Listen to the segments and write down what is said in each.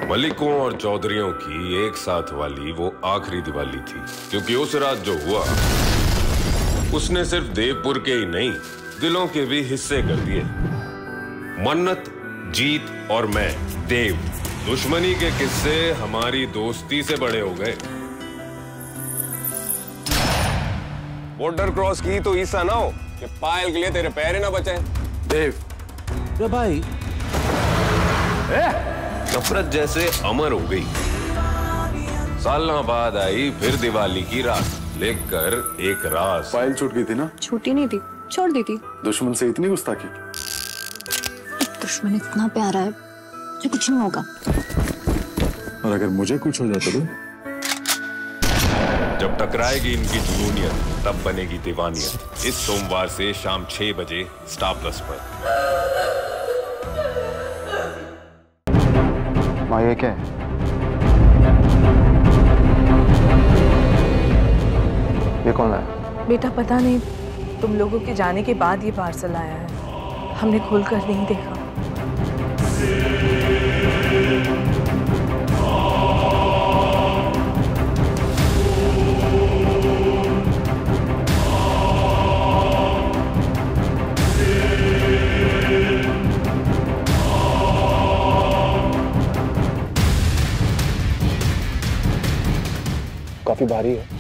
मलिकों और चौधरियों की एक साथ वाली वो आखिरी दिवाली थी, क्योंकि उस रात जो हुआ उसने सिर्फ देवपुर के ही नहीं, दिलों के भी हिस्से कर दिए। मन्नत, जीत और मैं, देव, दुश्मनी के किस्से हमारी दोस्ती से बड़े हो गए। बॉर्डर क्रॉस की तो ईसा ना हो कि पायल के लिए तेरे पैर ही ना बचे। देव, रे भाई, नफरत जैसे अमर हो गई। सालों बाद आई फिर दिवाली की रात, लेकर एक राज। पायल छूट गई थी ना? छूटी नहीं थी, छोड़ दी थी। दुश्मन से इतनी गुस्ताखी? दुश्मन इतना प्यारा है जो कुछ नहीं होगा। और अगर मुझे कुछ हो जाता तो? जब टकराएगी इनकी जुनूनियत, तब बनेगी दीवानियत। इस सोमवार से शाम 6 बजे स्टार प्लस पर। माँ, ये क्या है? ये कौन है? बेटा पता नहीं, तुम लोगों के जाने के बाद ये पार्सल आया है, हमने खोलकर नहीं देखा। काफी भारी है।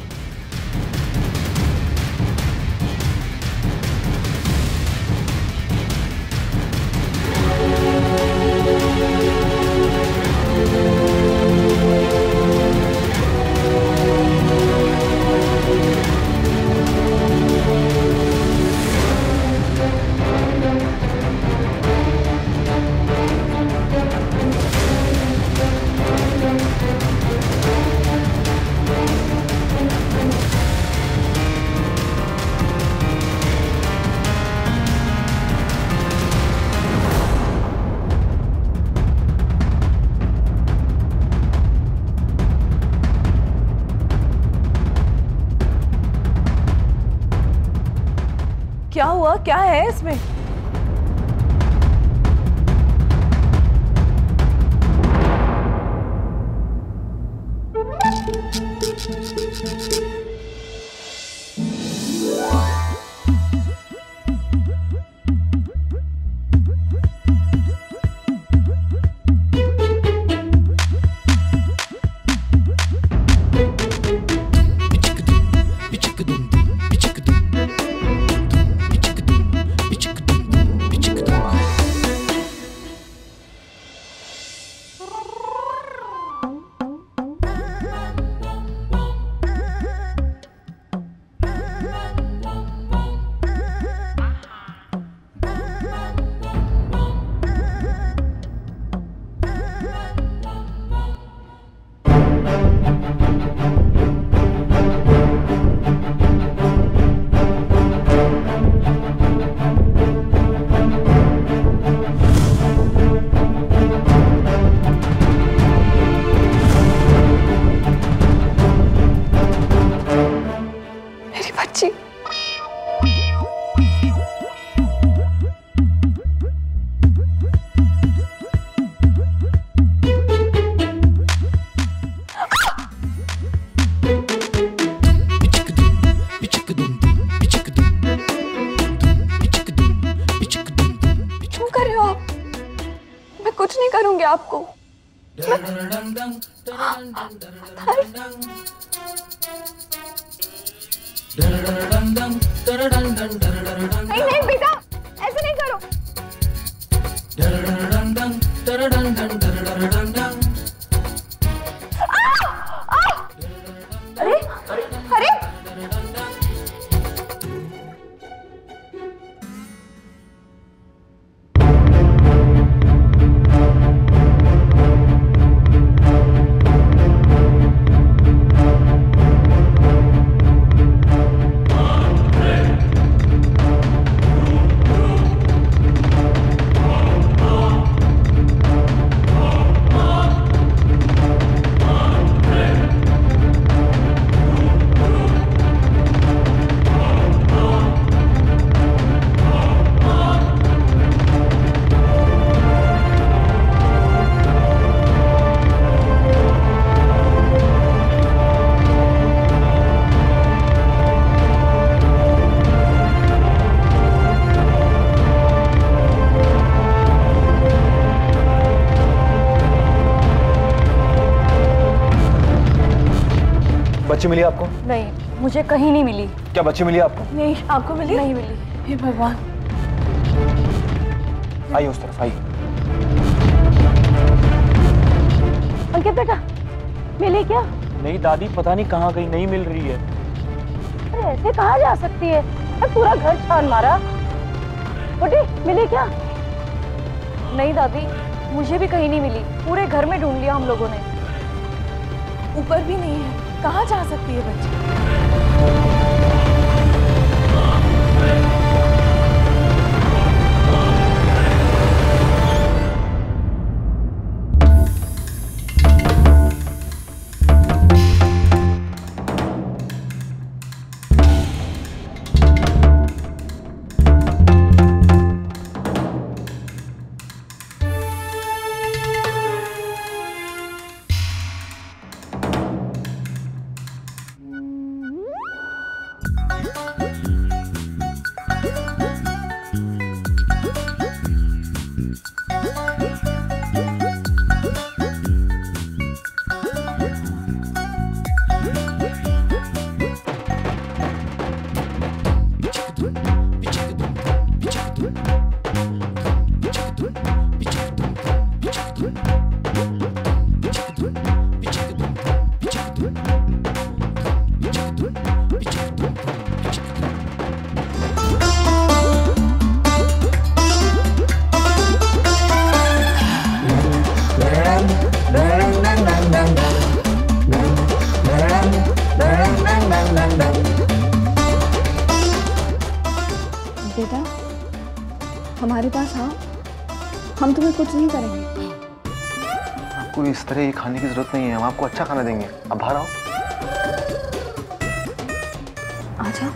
क्या हुआ? क्या है इसमें? कुछ नहीं करूंगी आपको। नहीं नहीं बेटा, ऐसे नहीं करो। अरे अरे बच्ची मिली आपको? नहीं, मुझे कहीं नहीं मिली। क्या बच्ची मिली आपको? नहीं, आपको मिली? नहीं मिली। हे भगवान। आइए उस तरफ आइए। अंकित बेटा, मिली क्या? नहीं दादी, पता नहीं कहाँ गई, नहीं मिल रही है। अरे ऐसे कहाँ जा सकती है? पूरा घर छान मारा। बुड्ढी, मिली क्या? नहीं दादी, मुझे भी कहीं नहीं मिली। पूरे घर में ढूंढ लिया हम लोगों ने। ऊपर भी नहीं है, कहाँ जा सकती है बच्ची? बेटा, हमारे पास आओ, हम तुम्हें कुछ नहीं करेंगे। आपको इस तरह ये खाने की जरूरत नहीं है, हम आपको अच्छा खाना देंगे। अब बाहर आओ। आजा।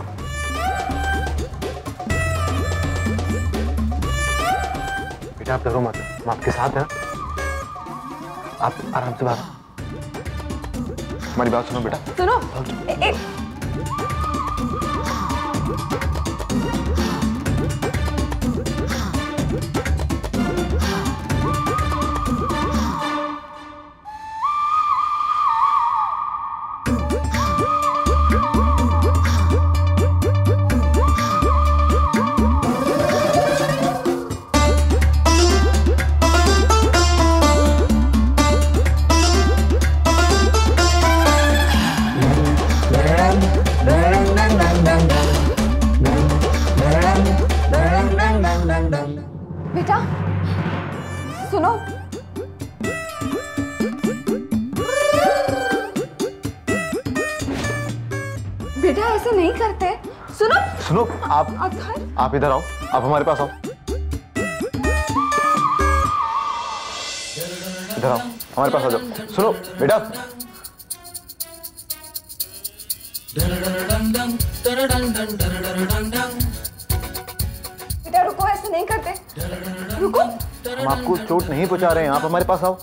बेटा आप डरो मत, हम आपके साथ हैं। आप आराम से बाहर आओ। हमारी बात सुनो बेटा। सुनो, बेटा, सुनो। बेटा ऐसे नहीं करते। सुनो सुनो, आप इधर आओ, आप हमारे पास आओ। इधर आओ, हमारे पास आ जाओ। सुनो बेटा, बेटा रुको, ऐसे नहीं करते। रुको। हम आपको चोट नहीं पहुंचा रहे हैं, आप हमारे पास आओ।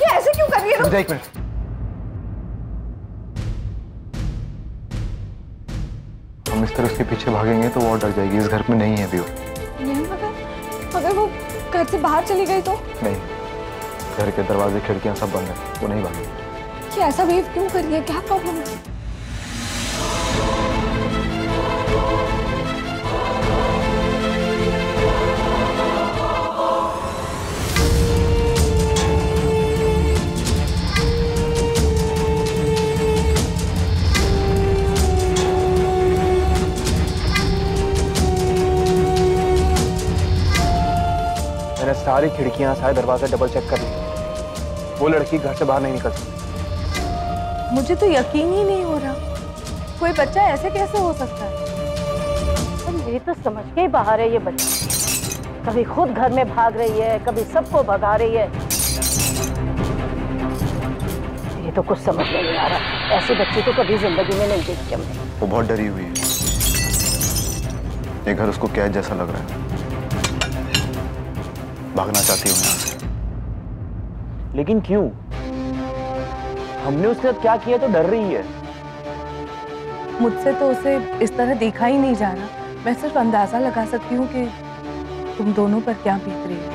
ये ऐसे क्यों कर रही है? रुक। एक मिनट। हम इस तरह उसके पीछे भागेंगे तो वो और डर जाएगी। इस घर में नहीं है अभी वो। नहीं, अगर वो घर से बाहर चली गई तो? नहीं, घर के दरवाजे खिड़कियां सब बंद है, वो नहीं भागेगी। ये ऐसा बिहेव क्यों कर रही है? क्या प्रॉब्लम है? मैंने सारी खिड़कियां, सारे दरवाजे डबल चेक कर लिए। वो लड़की घर से बाहर नहीं निकल सकती। मुझे तो यकीन ही नहीं हो रहा, कोई बच्चा ऐसे कैसे हो सकता है? ये तो समझ के ही बाहर है ये बच्ची। कभी खुद घर में भाग रही है, कभी सबको भगा रही है। ये तो कुछ समझ में नहीं आ रहा। ऐसी बच्ची तो कभी जिंदगी में नहीं देखी हमने। वो बहुत डरी हुई है। ये घर उसको कैद जैसा लग रहा है। भागना चाहती हूँ यहाँ से। लेकिन क्यों? हमने उसके साथ क्या किया तो डर रही है? मुझसे तो उसे इस तरह देखा ही नहीं जा रहा। मैं सिर्फ अंदाजा लगा सकती हूँ कि तुम दोनों पर क्या बीत रही है।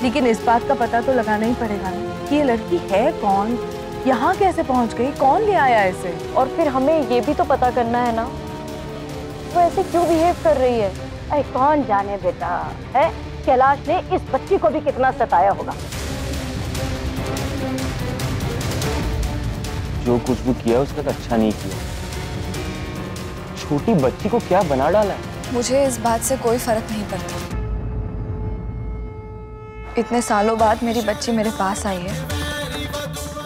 लेकिन इस बात का पता तो लगाना ही पड़ेगा ना कि ये लड़की है कौन, यहाँ कैसे पहुँच गई? कौन ले आया इसे? और फिर हमें ये भी तो पता करना है ना, वो ऐसे क्यों बिहेव कर रही है। अरे कौन जाने बेटा, है कैलाश ने इस बच्ची को भी कितना सताया होगा। जो कुछ भी किया उसका तो अच्छा नहीं किया। छोटी बच्ची को क्या बना डाला है। मुझे इस बात से कोई फर्क नहीं पड़ता। इतने सालों बाद मेरी बच्ची मेरे पास आई है,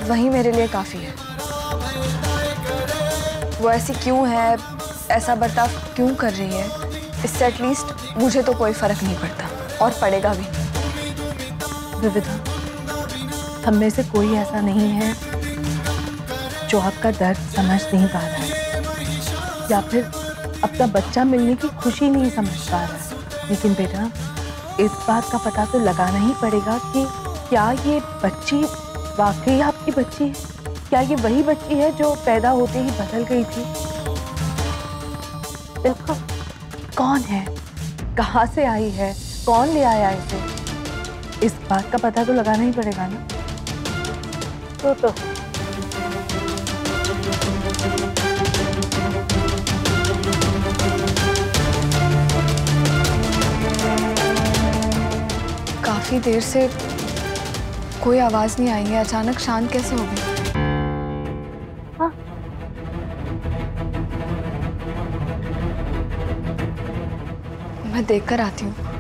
वही मेरे लिए काफी है। वो ऐसी क्यों है, ऐसा बर्ताव क्यों कर रही है, इससे एटलीस्ट मुझे तो कोई फर्क नहीं पड़ता और पड़ेगा भी। विविधा, हम में से कोई ऐसा नहीं है जो आपका दर्द समझ नहीं पा रहा है या फिर अपना बच्चा मिलने की खुशी नहीं समझ पा रहा है। लेकिन बेटा, इस बात का पता तो लगाना ही पड़ेगा कि क्या ये बच्ची वाकई आपकी बच्ची है? क्या ये वही बच्ची है जो पैदा होते ही बदल गई थी? बिल्कुल। कौन है, कहाँ से आई है, कौन ले आया इसे? इस बात का पता तो लगाना ही पड़ेगा ना। तो काफी देर से कोई आवाज नहीं आई है, अचानक शांत कैसे हो गई? हाँ। मैं देखकर आती हूँ।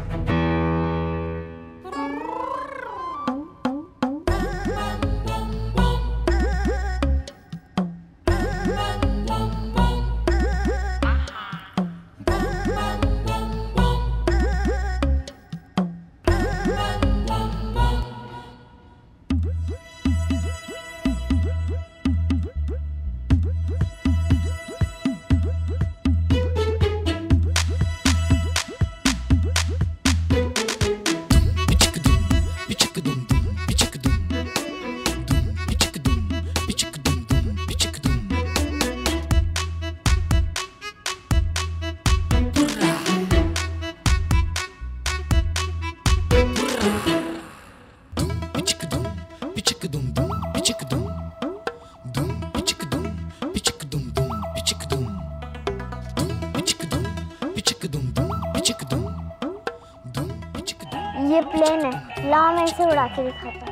ये प्लेन है, लाओ मैं इसे उड़ा के दिखाता हूँ।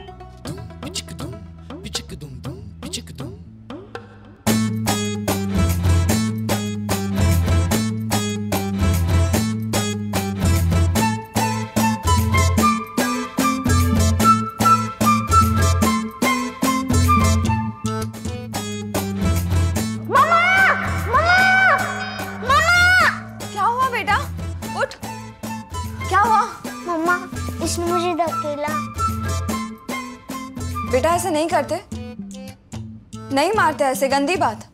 इसने मुझे धकेला। बेटा ऐसे नहीं करते, नहीं मारते ऐसे, गंदी बात।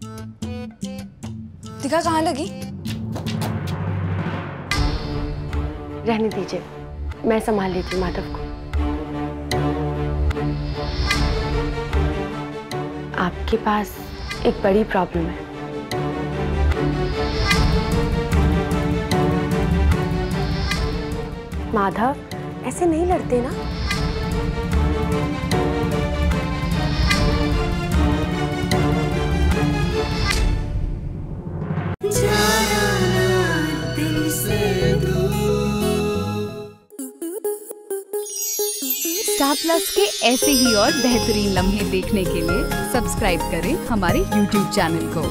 दिखा कहाँ लगी? रहने दीजिए, मैं संभाल लेती हूँ माधव को। आपके पास एक बड़ी प्रॉब्लम है। माधव ऐसे नहीं लड़ते ना। स्टार प्लस के ऐसे ही और बेहतरीन लम्हे देखने के लिए सब्सक्राइब करें हमारे YouTube चैनल को।